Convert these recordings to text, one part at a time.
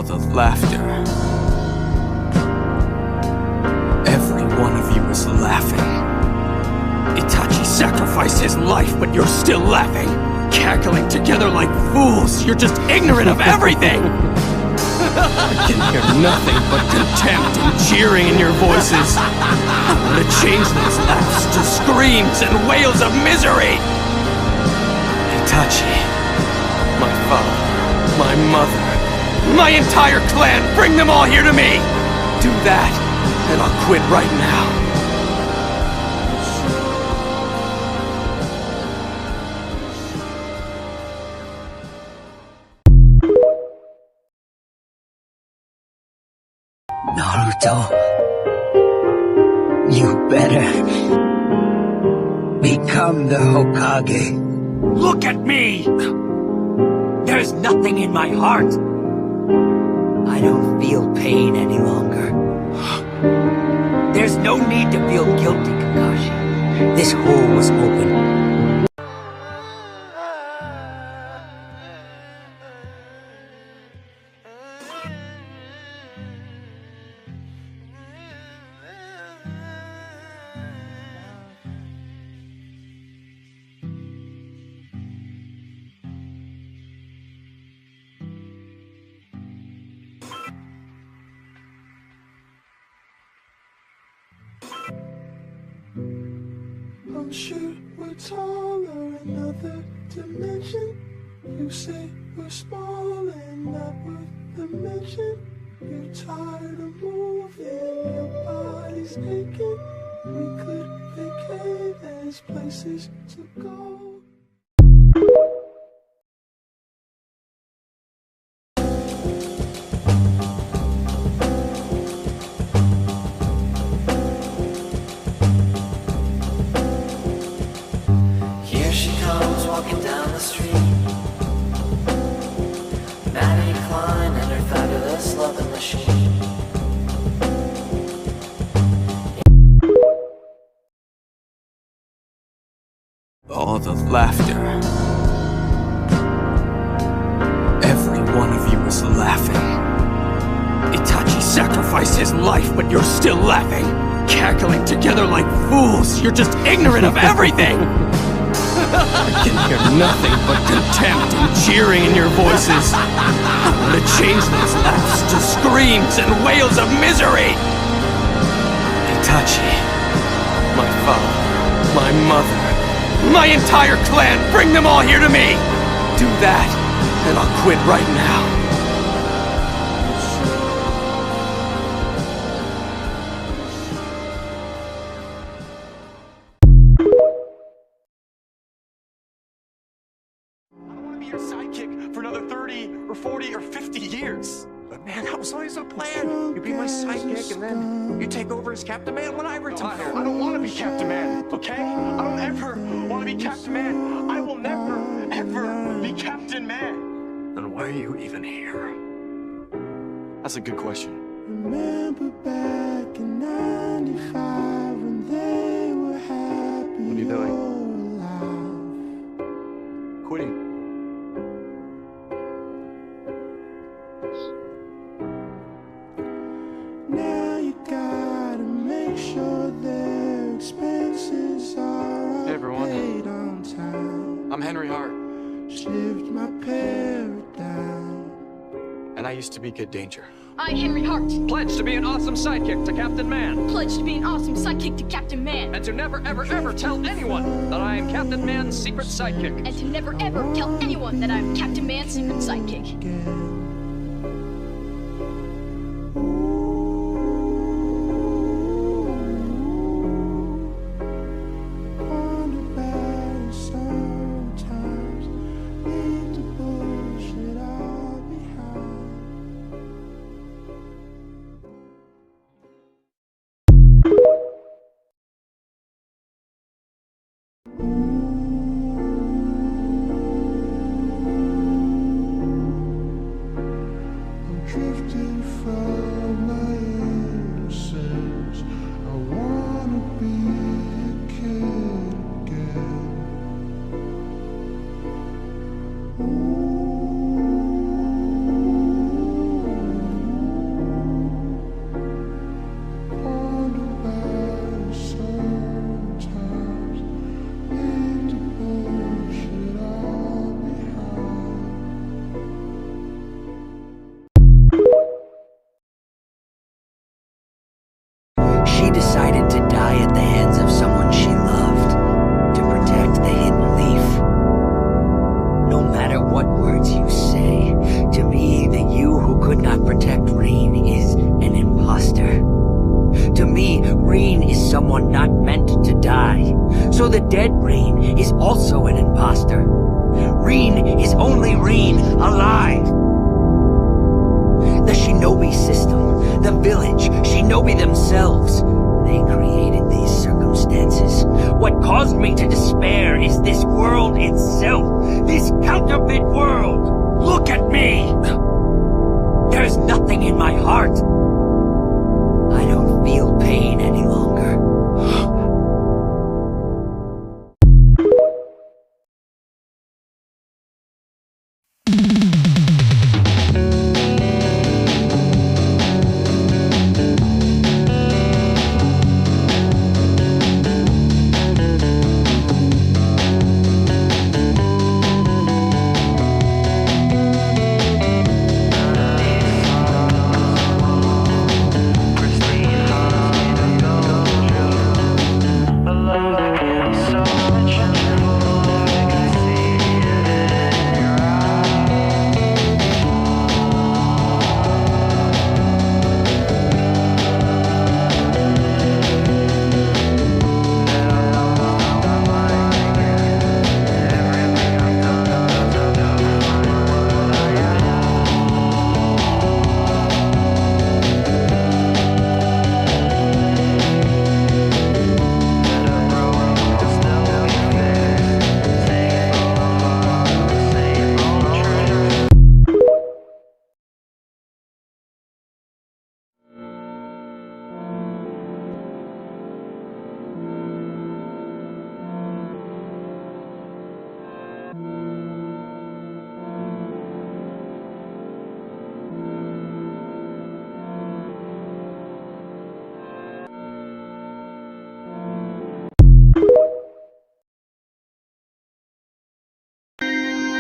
the laughter. Every one of you is laughing. Itachi sacrificed his life, but you're still laughing. Cackling together like fools. You're just ignorant of everything. I can hear nothing but contempt and jeering in your voices. I want to change those laughs to screams and wails of misery. Itachi, my father, my mother, my entire clan, bring them all here to me! Do that, and I'll quit right now. Naruto, you better become the Hokage. Look at me! There's nothing in my heart. I don't feel pain any longer. There's no need to feel guilty, Kakashi. This hole was open. I'm sure we're taller in another dimension. You say we're small and not worth the mention. You're tired of moving, your body's aching. We could vacate, there's places to go. Walking down the street, Maddie Klein and her fabulous loving machine. All the laughter. Every one of you is laughing. Itachi sacrificed his life, but you're still laughing. Cackling together like fools. You're just ignorant of everything. I can hear nothing but contempt and jeering in your voices. I want to change those laughs to screams and wails of misery. Itachi, my father, my mother, my entire clan, bring them all here to me! Do that, and I'll quit right now. Your sidekick for another 30 or 40 or 50 years. But man, that was always the plan. You be my sidekick and then you take over as Captain Man when I retire. I don't want to be Captain Man, okay? I don't ever want to be Captain Man. I will never, ever be Captain Man. Then why are you even here? That's a good question. Remember back in 95 when they were happy. What are you doing? Alive. Quitting. Now you gotta make sure their expenses are Hey, everyone. paid on time. I'm Henry Hart, Shift my paradigm. and I used to be Kid Danger. I, Henry Hart, Pledge to be an awesome sidekick to Captain Man. pledge to be an awesome sidekick to Captain Man. And to never, ever, ever tell anyone that I am Captain Man's secret sidekick. And to never ever tell anyone that I'm Captain Man's secret sidekick. Again. Ponder back sometimes. Leave the bullshit all behind. protect Reen is an imposter. To me, Reen is someone not meant to die. So the dead Reen is also an imposter. Reen is only Reen alive. The Shinobi system, the village, Shinobi themselves, they created these circumstances. What caused me to despair is this world itself, this counterfeit world. Look at me! There's nothing in my heart. I don't feel pain any longer.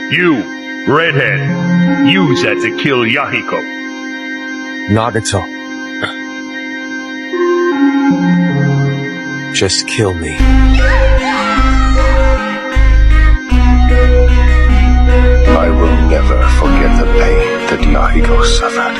You, redhead, use that to kill Yahiko. Nagato. Just kill me. I will never forget the pain that Yahiko suffered.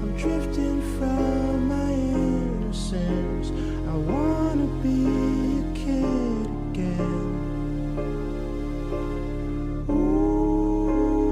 I'm drifting from my innocence. I wanna be a kid again. Ooh.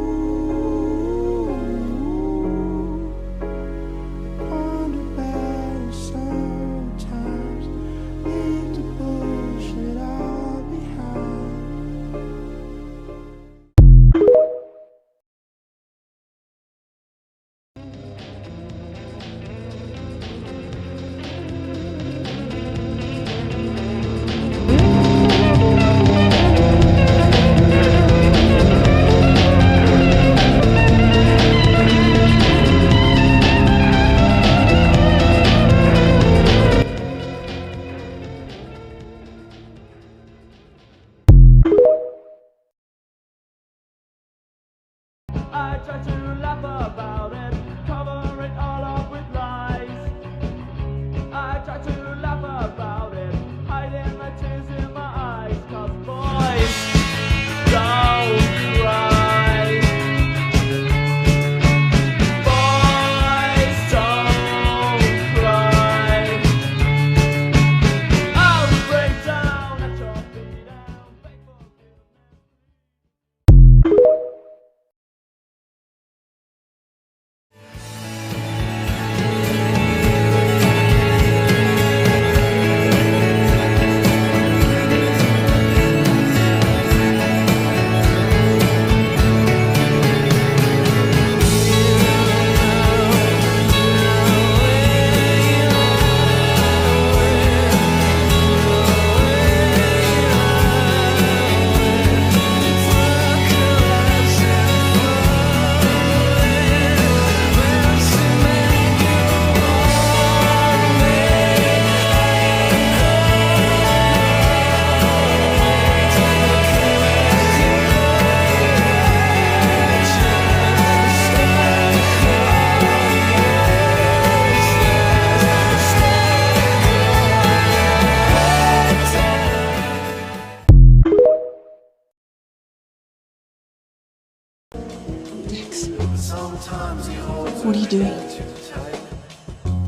What are you doing?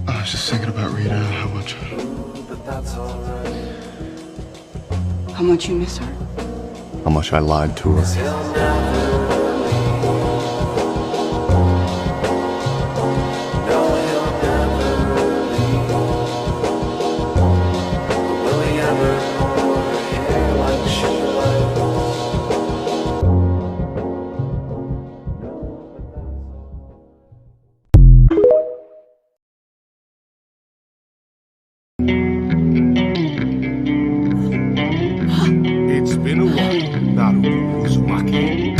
I was just thinking about Rita, How much you miss her? How much I lied to her. It's been a while, Naruto Uzumaki.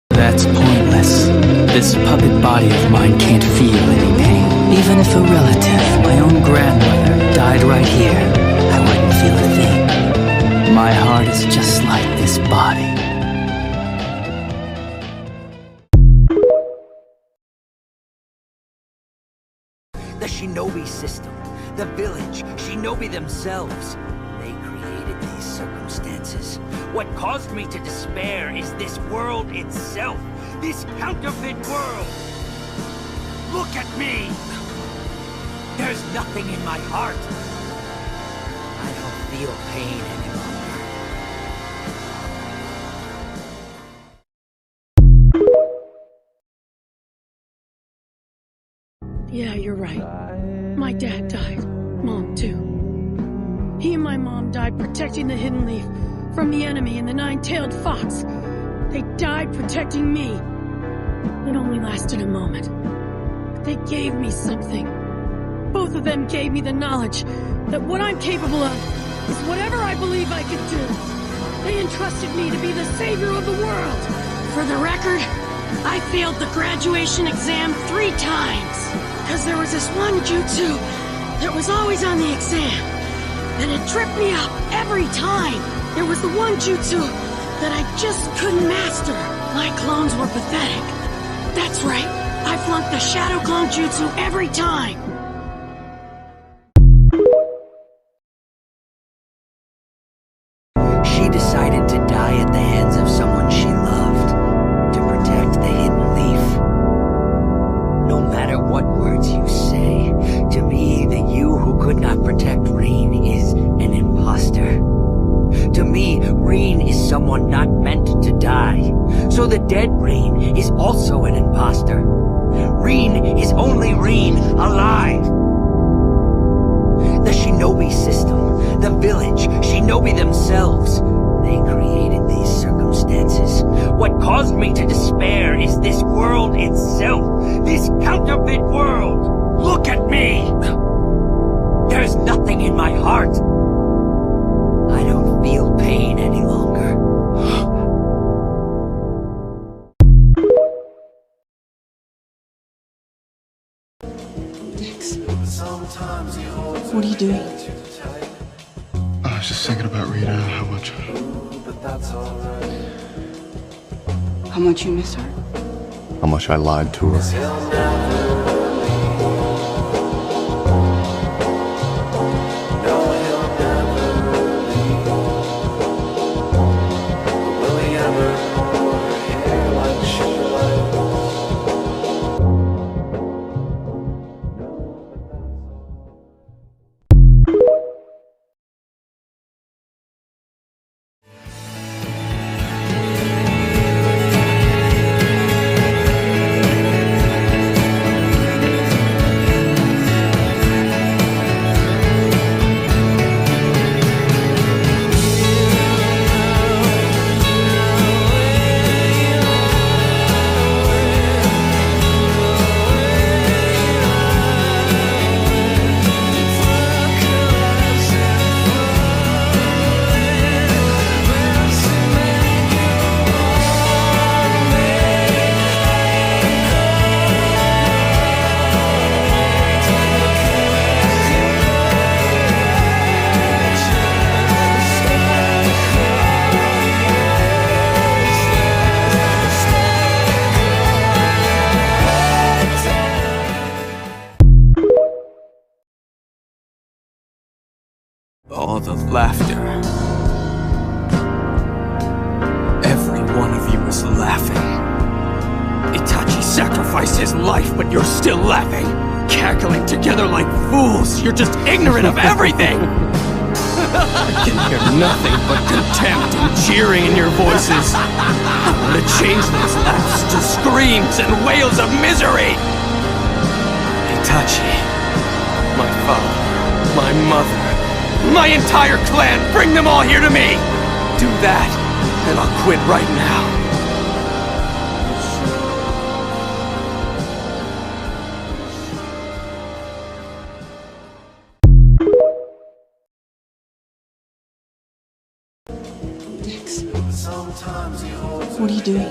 That's pointless. This puppet body of mine can't feel any pain. Even if a relative, my own grandmother, died right here, I wouldn't feel a thing. My heart is just like this body. The shinobi system, the village, shinobi themselves. They created these circumstances. What caused me to despair is this world itself. This counterfeit world. Look at me. There's nothing in my heart. I don't feel pain any longer. Yeah, you're right. My dad died. Mom, too. He and my mom died protecting the Hidden Leaf from the enemy and the Nine-Tailed Fox. They died protecting me. It only lasted a moment. But they gave me something. Both of them gave me the knowledge that what I'm capable of is whatever I believe I can do. They entrusted me to be the savior of the world. For the record, I failed the graduation exam 3 times. Because there was this one jutsu that was always on the exam. And it tripped me up every time. There was the one jutsu that I just couldn't master. My clones were pathetic. That's right. I flunked the Shadow Clone Jutsu every time. She decided to die at the hands of someone she loved, to protect the Hidden Leaf. No matter what words you say, to me, the you who could not protect Rain is an imposter. To me, Rain is someone not meant to die. So the dead Rain is also an imposter. Rain is only Rain alive. The shinobi system, the village, shinobi themselves. They created these circumstances. What caused me to despair is this world itself. This counterfeit world. Look at me. There's nothing in my heart. I don't feel pain any longer. What are you doing? I was just thinking about Rita, How much you miss her? How much I lied to her. All the laughter. Every one of you is laughing. Itachi sacrificed his life, but you're still laughing. Cackling together like fools. You're just ignorant of everything. I can hear nothing but contempt and jeering in your voices. I want to change those laughs to screams and wails of misery. Itachi, my father, my mother, my entire clan, bring them all here to me! Do that, and I'll quit right now. What are you doing?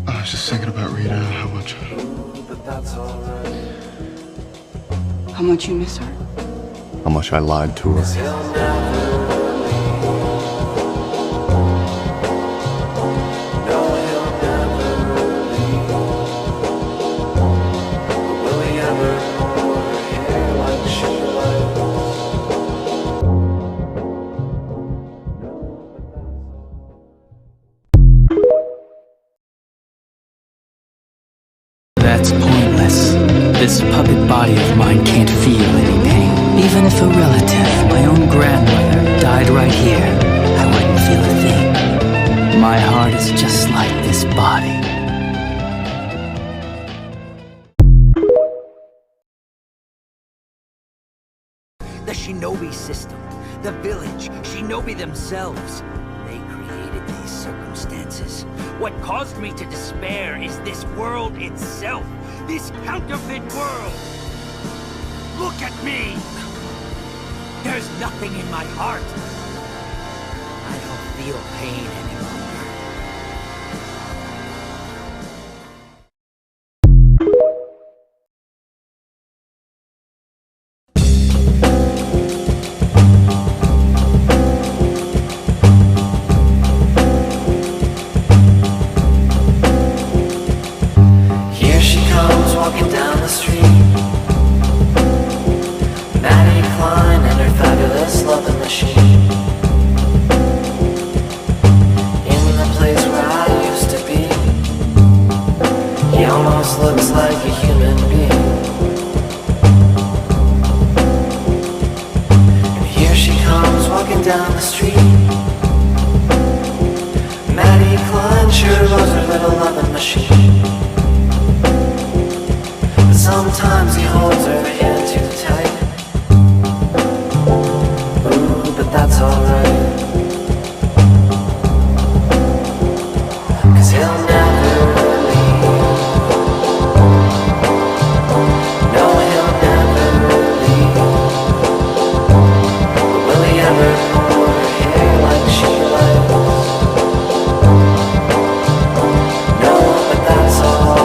I was just thinking about Rita, how much you miss her. How much I lied to her. That's pointless. This puppet body of mine can't feel any pain. Even if a relative, my own grandmother, died right here, I wouldn't feel a thing. My heart is just like this body. The shinobi system, the village, shinobi themselves. They created these circumstances. What caused me to despair is this world itself. This counterfeit world. Look at me. There's nothing in my heart. I don't feel pain any longer. Walking down the street, Maddie Klein and her fabulous loving machine. In the place where I used to be, he almost looks like a human being. And here she comes walking down the street. Maddie Klein sure loves her little loving machine. Sometimes he holds her hand too tight. Ooh, but that's alright. 'Cause he'll never leave. No, he'll never leave. But will he ever pour her hair like she likes? No, but that's alright.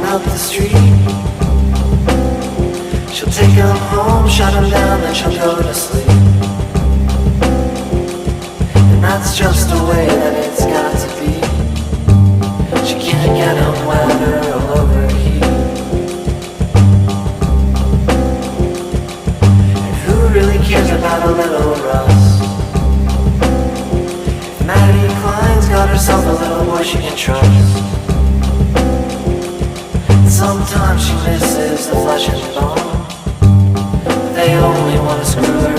Up the street, she'll take him home, shut him down, then she'll go to sleep. And that's just the way that it's got to be. She can't get him wet or overheat. And who really cares about a little rust? If Maddie Klein's got herself a little boy she can trust. Sometimes she misses the flesh and bone. They only want to screw her